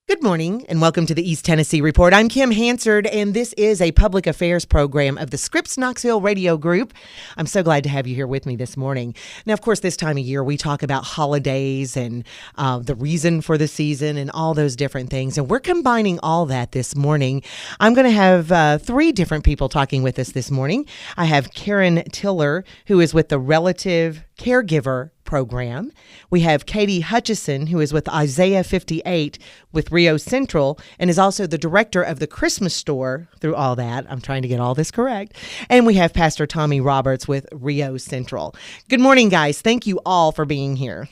Good morning and welcome to the East Tennessee Report. I'm Kim Hansard and this is a public affairs program of the Scripps Knoxville Radio Group. I'm so glad to have you here with me this morning. Now, of course, this time of year we talk about holidays and the reason for the season and all those different things. And we're combining all that this morning. I'm going to have three different people talking with us this morning. I have Karen Tiller, who is with the Relative Caregiver program. We have Katie Hutchison, who is with Isaiah 58 with RIO Central and is also the director of the Christmas store through all that. I'm trying to get all this correct. And we have Pastor Tommy Roberts with RIO Central. Good morning, guys. Thank you all for being here.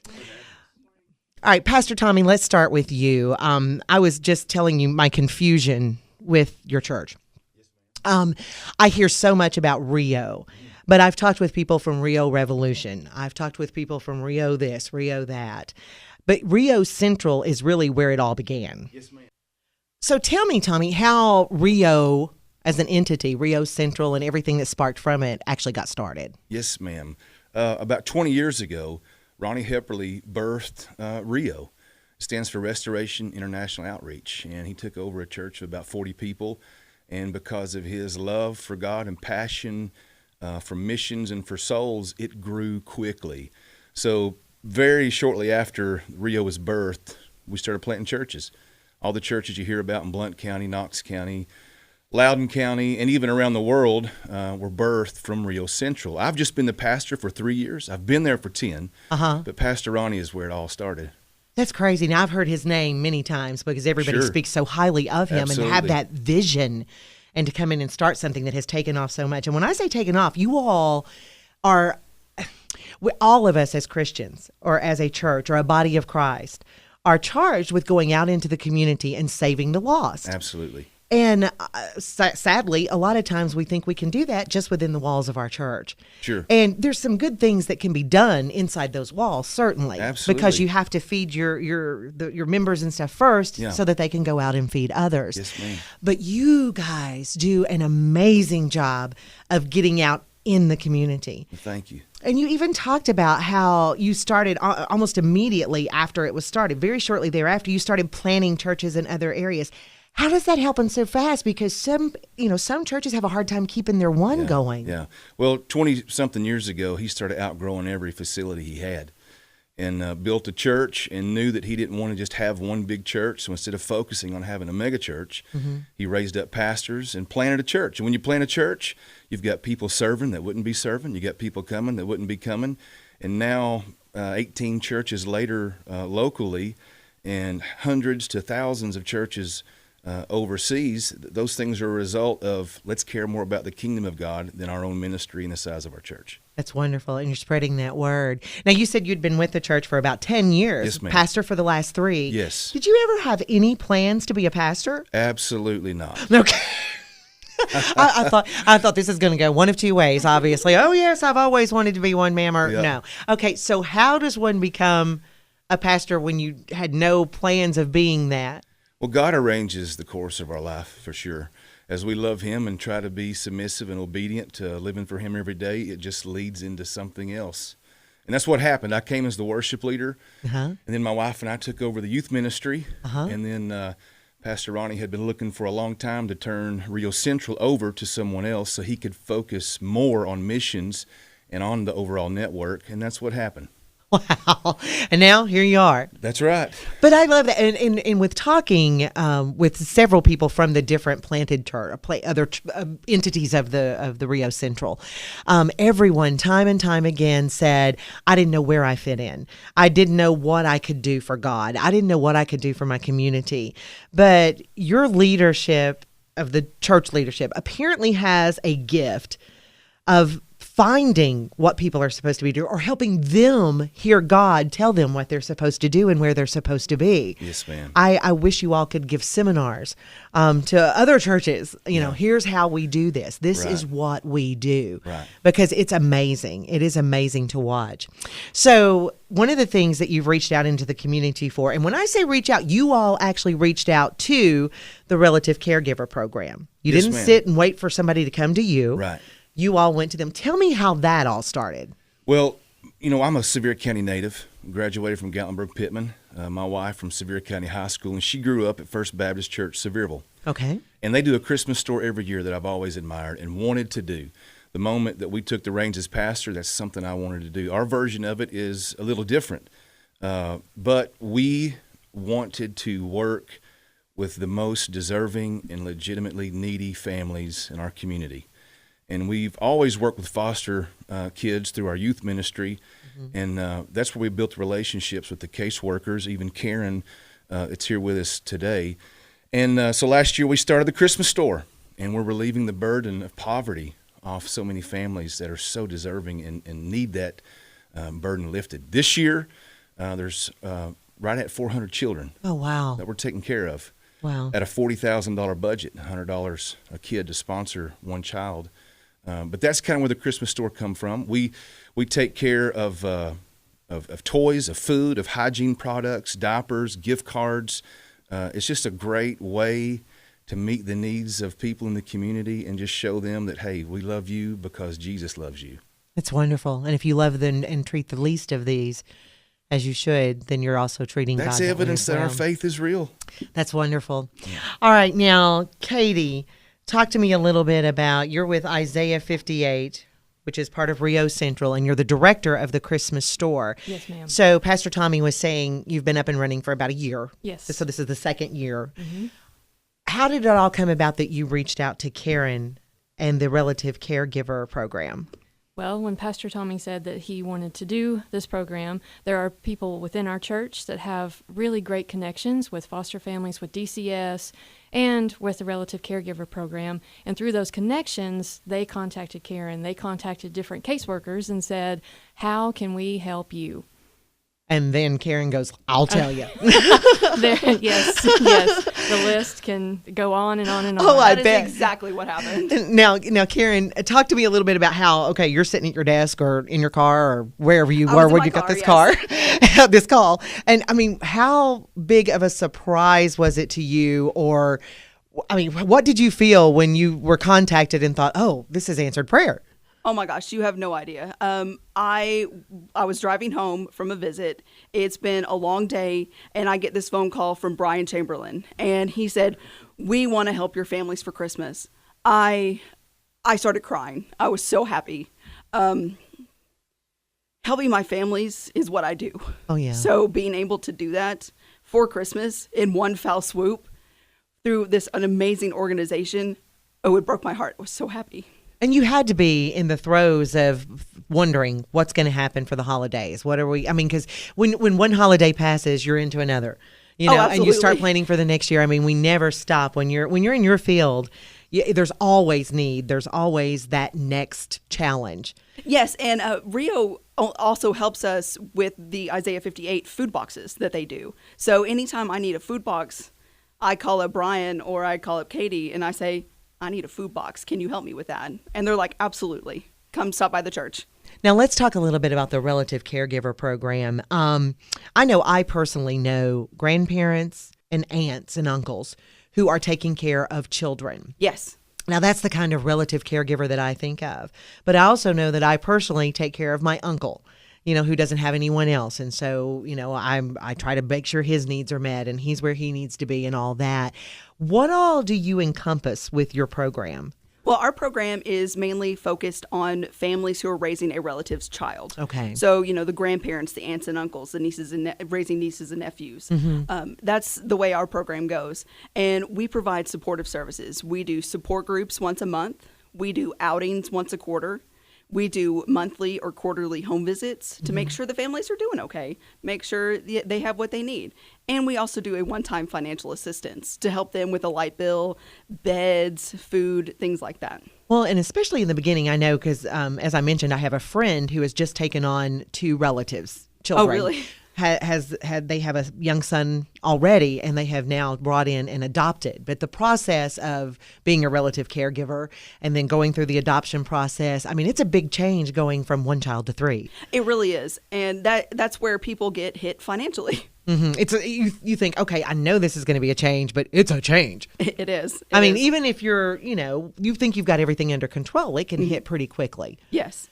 All right, Pastor Tommy, let's start with you. I was just telling you my confusion with your church. I hear so much about RIO. But I've talked with people from RIO Revolution. I've talked with people from RIO this, RIO that. But RIO Central is really where it all began. Yes, ma'am. So tell me, Tommy, how RIO as an entity, RIO Central and everything that sparked from it actually got started. Yes, ma'am. About 20 years ago, Ronnie Hepperly birthed RIO. It stands for Restoration International Outreach. And he took over a church of about 40 people. And because of his love for God and passion for missions and for souls, it grew quickly. So very shortly after RIO was birthed, we started planting churches. All the churches you hear about in Blount County, Knox County, Loudoun County, and even around the world were birthed from RIO Central. I've just been the pastor for 3 years. I've been there for 10, but Pastor Ronnie is where it all started. That's crazy. Now, I've heard his name many times because everybody speaks so highly of him. Absolutely. And have that vision and to come in and start something that has taken off so much. And when I say taken off, you all are, all of us as Christians or as a church or a body of Christ are charged with going out into the community and saving the lost. Absolutely. And sadly, a lot of times we think we can do that just within the walls of our church. Sure. And there's some good things that can be done inside those walls, certainly. Absolutely. Because you have to feed your members and stuff first so that they can go out and feed others. Yes, ma'am. But you guys do an amazing job of getting out in the community. Thank you. And you even talked about how you started almost immediately after it was started, very shortly thereafter, you started planning churches in other areas. How does that happen so fast? Because some churches have a hard time keeping their one going. Yeah. Well, 20-something years ago, he started outgrowing every facility he had and built a church and knew that he didn't want to just have one big church. So instead of focusing on having a mega church, he raised up pastors and planted a church. And when you plant a church, you've got people serving that wouldn't be serving. You got people coming that wouldn't be coming. And now 18 churches later locally and hundreds to thousands of churches overseas, those things are a result of let's care more about the kingdom of God than our own ministry and the size of our church. That's wonderful. And you're spreading that word. Now, you said you'd been with the church for about 10 years. Yes, ma'am. Pastor for the last 3. Yes. Did you ever have any plans to be a pastor? Absolutely not. Okay. I thought this is going to go one of two ways, obviously. Oh, yes, I've always wanted to be one, ma'am, or no. Okay, so how does one become a pastor when you had no plans of being that? Well, God arranges the course of our life, for sure. As we love Him and try to be submissive and obedient to living for Him every day, it just leads into something else. And that's what happened. I came as the worship leader, and then my wife and I took over the youth ministry, and then Pastor Ronnie had been looking for a long time to turn RIO Central over to someone else so he could focus more on missions and on the overall network, and that's what happened. Wow. And now here you are. That's right. But I love that. And with talking with several people from the different planted other entities of the RIO Central, everyone time and time again said, I didn't know where I fit in. I didn't know what I could do for God. I didn't know what I could do for my community. But your leadership of the church leadership apparently has a gift of finding what people are supposed to be doing or helping them hear God tell them what they're supposed to do and where they're supposed to be. Yes, ma'am. I wish you all could give seminars to other churches. Here's how we do this. This is what we do. Right. Because it's amazing. It is amazing to watch. So one of the things that you've reached out into the community for, and when I say reach out, you all actually reached out to the Relative Caregiver program. You didn't sit and wait for somebody to come to you. Right. You all went to them. Tell me how that all started. Well, I'm a Sevier County native, graduated from Gatlinburg-Pittman. My wife from Sevier County High School, and she grew up at First Baptist Church, Sevierville. Okay. And they do a Christmas store every year that I've always admired and wanted to do. The moment that we took the reins as pastor, that's something I wanted to do. Our version of it is a little different, but we wanted to work with the most deserving and legitimately needy families in our community. And we've always worked with foster kids through our youth ministry, and that's where we built relationships with the caseworkers, even Karen, it's here with us today. And so last year we started the Christmas store, and we're relieving the burden of poverty off so many families that are so deserving and need that burden lifted. This year, there's right at 400 children that we're taking care of. Wow. At a $40,000 budget, $100 a kid to sponsor one child. But that's kind of where the Christmas store come from. We take care of toys, of food, of hygiene products, diapers, gift cards. It's just a great way to meet the needs of people in the community and just show them that, hey, we love you because Jesus loves you. It's wonderful. And if you love them and treat the least of these as you should, then you're also treating God. That's evidence that our faith is real. That's wonderful. Yeah. All right. Now, Katie, talk to me a little bit about, you're with Isaiah 58, which is part of RIO Central, and you're the director of the Christmas store. Yes, ma'am. So Pastor Tommy was saying you've been up and running for about a year. Yes. So this is the second year. Mm-hmm. How did it all come about that you reached out to Karen and the Relative Caregiver program? Well, when Pastor Tommy said that he wanted to do this program, there are people within our church that have really great connections with foster families, with DCS, and with the Relative Caregiver program. And through those connections, they contacted Karen. They contacted different caseworkers and said, how can we help you? And then Karen goes, I'll tell you. Yes. The list can go on and on and on. Oh, I bet. bet. That's exactly what happened. Now, Karen, talk to me a little bit about how, okay, you're sitting at your desk or in your car or wherever you were when you got this car, this call. And, I mean, how big of a surprise was it to you? Or, I mean, what did you feel when you were contacted and thought, oh, this is answered prayer? Oh my gosh, you have no idea. I was driving home from a visit. It's been a long day, and I get this phone call from Brian Chamberlain, and he said, "We want to help your families for Christmas." I started crying. I was so happy. Helping my families is what I do. Oh yeah. So being able to do that for Christmas in one foul swoop through an amazing organization, oh, it broke my heart. I was so happy. And you had to be in the throes of wondering what's going to happen for the holidays. What are we? I mean, because when one holiday passes, you're into another, and you start planning for the next year. I mean, we never stop when you're in your field. There's always need. There's always that next challenge. Yes, and RIO also helps us with the Isaiah 58 food boxes that they do. So anytime I need a food box, I call up Brian or I call up Katie and I say, I need a food box. Can you help me with that? And they're like, absolutely. Come stop by the church. Now, let's talk a little bit about the Relative Caregiver program. I know I personally know grandparents and aunts and uncles who are taking care of children. Yes. Now, that's the kind of relative caregiver that I think of. But I also know that I personally take care of my uncle, who doesn't have anyone else. And so, I try to make sure his needs are met and he's where he needs to be and all that. What all do you encompass with your program? Well, our program is mainly focused on families who are raising a relative's child. Okay. So, the grandparents, the aunts and uncles, the nieces and raising nieces and nephews. Mm-hmm. That's the way our program goes. And we provide supportive services. We do support groups once a month. We do outings once a quarter. We do monthly or quarterly home visits to make sure the families are doing okay, make sure they have what they need. And we also do a one-time financial assistance to help them with a light bill, beds, food, things like that. Well, and especially in the beginning, I know because, as I mentioned, I have a friend who has just taken on 2 relatives, children. Oh, really? They have a young son already, and they have now brought in and adopted. But the process of being a relative caregiver and then going through the adoption process, I mean, it's a big change going from 1 child to 3. It really is. And that's where people get hit financially. It's you think, okay, I know this is going to be a change, but it's a change. It is. I mean, even if you're, you think you've got everything under control, it can hit pretty quickly. Yes.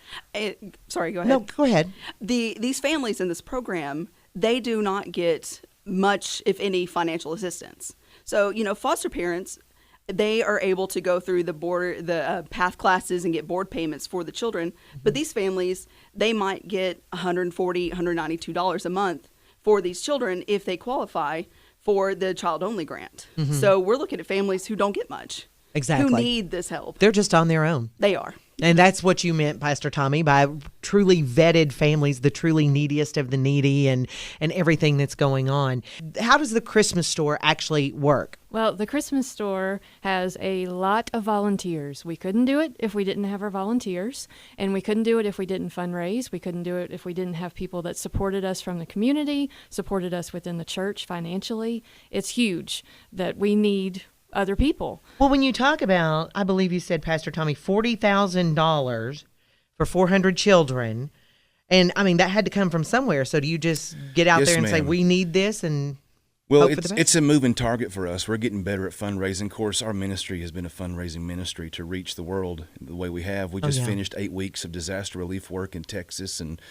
Sorry, go ahead. No, go ahead. These families in this program, they do not get much, if any, financial assistance. So, foster parents, they are able to go through the PATH classes and get board payments for the children. But these families, they might get $140, $192 a month for these children if they qualify for the child-only grant. So we're looking at families who don't get much. Exactly. Who need this help. They're just on their own. They are. And that's what you meant, Pastor Tommy, by truly vetted families, the truly neediest of the needy, and everything that's going on. How does the Christmas store actually work? Well, the Christmas store has a lot of volunteers. We couldn't do it if we didn't have our volunteers, and we couldn't do it if we didn't fundraise. We couldn't do it if we didn't have people that supported us from the community, supported us within the church financially. It's huge that we need other people. Well, when you talk about, I believe you said, Pastor Tommy, $40,000 for 400 children, and I mean, that had to come from somewhere. So do you just get out there and say, we need this, and well, hope for the best? It's a moving target for us. We're getting better at fundraising. Of course, our ministry has been a fundraising ministry to reach the world the way we have. We just finished 8 weeks of disaster relief work in Texas and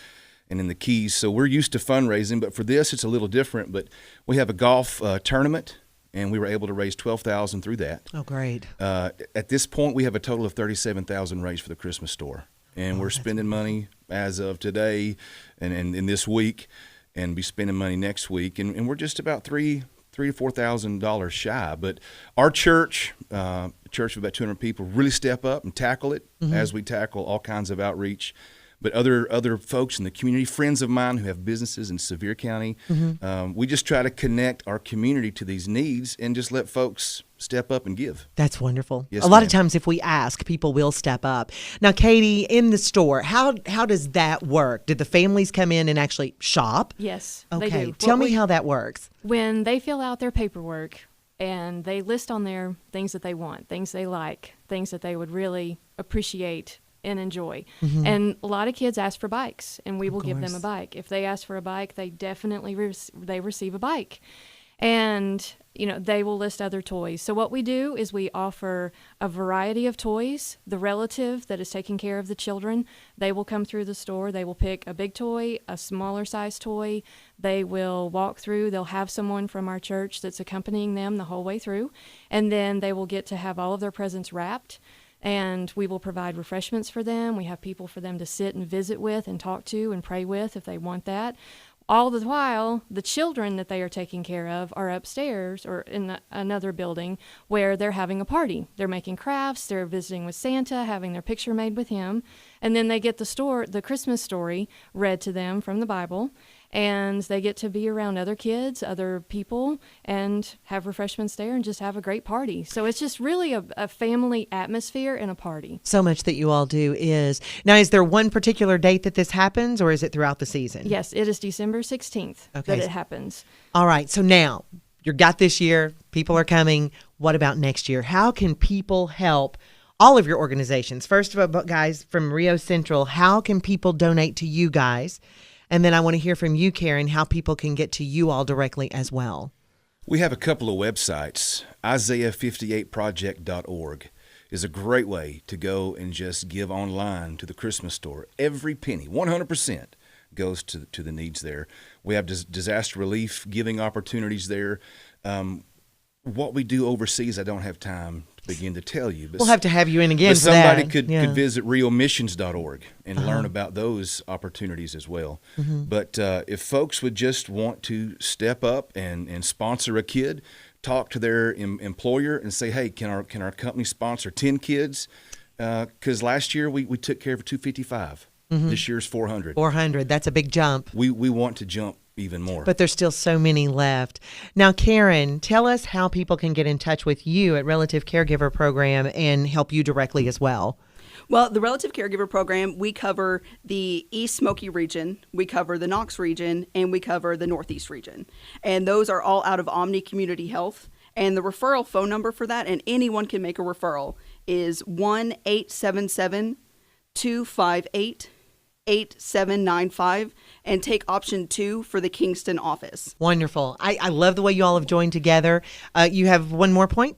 in the Keys. So we're used to fundraising, but for this, it's a little different. But we have a golf tournament, and we were able to raise $12,000 through that. Oh, great. At this point, we have a total of $37,000 raised for the Christmas store. And we're spending money as of today and in this week, and be spending money next week. And we're just about $3,000 to $4,000 shy. But our church, a church of about 200 people, really step up and tackle it as we tackle all kinds of outreach. But other folks in the community, friends of mine who have businesses in Sevier County, we just try to connect our community to these needs and just let folks step up and give. That's wonderful. Yes, a lot ma'am. of times if we ask, people will step up. Now, Katie, in the store, how does that work? Did the families come in and actually shop? Yes, Okay. they do. Tell me how that works. When they fill out their paperwork and they list on there things that they want, things they like, things that they would really appreciate and enjoy. And a lot of kids ask for bikes, and we will give them a bike. If they ask for a bike, they definitely they receive a bike. And, they will list other toys. So what we do is we offer a variety of toys. The relative that is taking care of the children, they will come through the store. They will pick a big toy, a smaller size toy. They will walk through. They'll have someone from our church that's accompanying them the whole way through. And then they will get to have all of their presents wrapped. And we will provide refreshments for them. We have people for them to sit and visit with and talk to and pray with if they want that. All the while, the children that they are taking care of are upstairs or in another building where they're having a party. They're making crafts, they're visiting with Santa, having their picture made with him, and then they get the Christmas story read to them from the Bible, and they get to be around other kids, other people, and have refreshments there and just have a great party. So it's just really a family atmosphere and a party. So much that you all do is. Now, is there one particular date that this happens, or is it throughout the season? Yes, it is December 16th that it happens. All right. So now you got this year. People are coming. What about next year? How can people help all of your organizations? First of all, guys, from RIO Central, how can people donate to you guys? And then I want to hear from you, Karen, how people can get to you all directly as well. We have a couple of websites. Isaiah58project.org is a great way to go and just give online to the Christmas store. Every penny, 100%, goes to the needs there. We have disaster relief giving opportunities there. What we do overseas, I don't have time to begin to tell you. But we'll have to have you in again but for that. somebody could visit riomissions.org and learn about those opportunities as well. But if folks would just want to step up and sponsor a kid, talk to their employer and say, hey, can our company sponsor 10 kids? Because last year we took care of 255. This year's 400. 400. That's a big jump. We want to jump even more. But there's still so many left. Now, Karen, tell us how people can get in touch with you at Relative Caregiver Program and help you directly as well. Well, the Relative Caregiver Program, we cover the East Smoky region, we cover the Knox region, and we cover the Northeast region. And those are all out of Omni Community Health. And the referral phone number for that, and anyone can make a referral, is 1-877-258-8255. 8795 and take option 2 for the Kingston office. Wonderful. I love the way you all have joined together. You have one more point?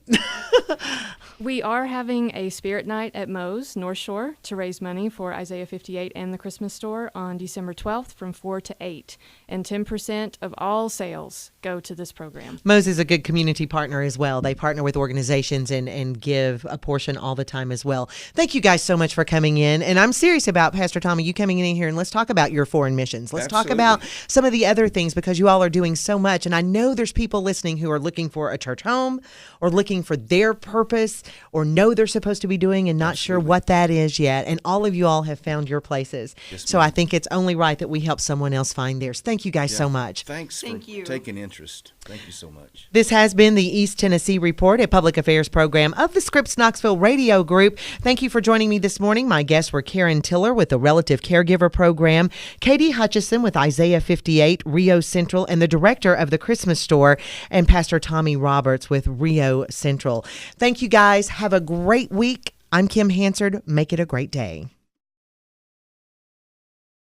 We are having a spirit night at Moe's North Shore to raise money for Isaiah 58 and the Christmas store on December 12th from 4 to 8. And 10% of all sales go to this program. Moe's is a good community partner as well. They partner with organizations and give a portion all the time as well. Thank you guys so much for coming in. And I'm serious about, Pastor Tommy, you coming in here, and let's talk about your foreign missions. Let's talk about some of the other things, because you all are doing so much. And I know there's people listening who are looking for a church home or looking for their purpose or know they're supposed to be doing and not sure what that is yet. And all of you all have found your places. Yes, so ma'am. I think it's only right that we help someone else find theirs. Thank you guys so much. Thanks for taking interest. Thank you so much. This has been the East Tennessee Report, a public affairs program of the Scripps Knoxville Radio Group. Thank you for joining me this morning. My guests were Karen Tiller with the Relative Caregiver Program, Katie Hutchison with Isaiah 58, RIO Central, and the director of the Christmas store, and Pastor Tommy Roberts with RIO Central. Thank you guys. Have a great week. I'm Kim Hansard. Make it a great day.